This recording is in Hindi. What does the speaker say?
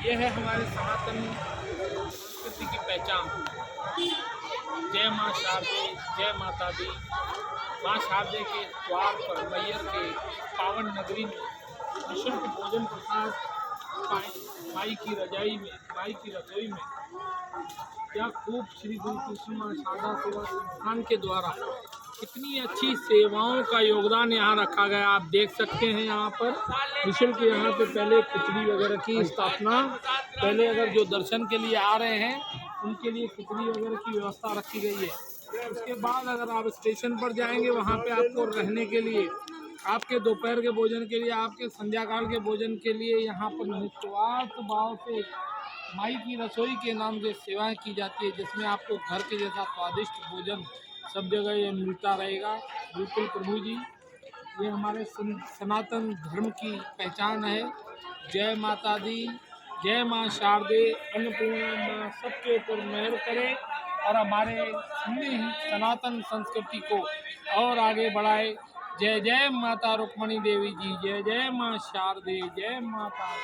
यह है हमारे सनातन संस्कृति की पहचान। जय माँ शारदे, जय माता दी। माँ शारदे के द्वार पर मैयर के पावन नगरी में निःशुल्क भोजन प्रसाद माई की रजाई में, माई की रसोई में या खूब श्री गुरु कृष्ण माँ शारदा सेवा संस्थान के द्वारा कितनी अच्छी सेवाओं का योगदान यहाँ रखा गया। आप देख सकते हैं यहाँ पर निःशुल्क यहाँ पे पहले खिचड़ी वगैरह की स्थापना, पहले अगर जो दर्शन के लिए आ रहे हैं उनके लिए खिचड़ी वगैरह की व्यवस्था रखी गई है। उसके बाद अगर आप स्टेशन पर जाएंगे वहाँ पे आपको रहने के लिए, आपके दोपहर के भोजन के लिए, आपके संध्या काल के भोजन के लिए यहाँ पर निस्वार्थ भाव से माई की रसोई के नाम से सेवाएं की जाती है, जिसमें आपको घर के जैसा स्वादिष्ट भोजन सब जगह ये मिलता रहेगा। बिल्कुल प्रभु जी, ये हमारे सनातन धर्म की पहचान है। जय माता दी, जय माँ शारदे, अन्नपूर्णा माँ सबके ऊपर मेहर करे और हमारे सनातन संस्कृति को और आगे बढ़ाए। जय जय माता रुक्मणी देवी जी, जय जय माँ शारदे, जय माता।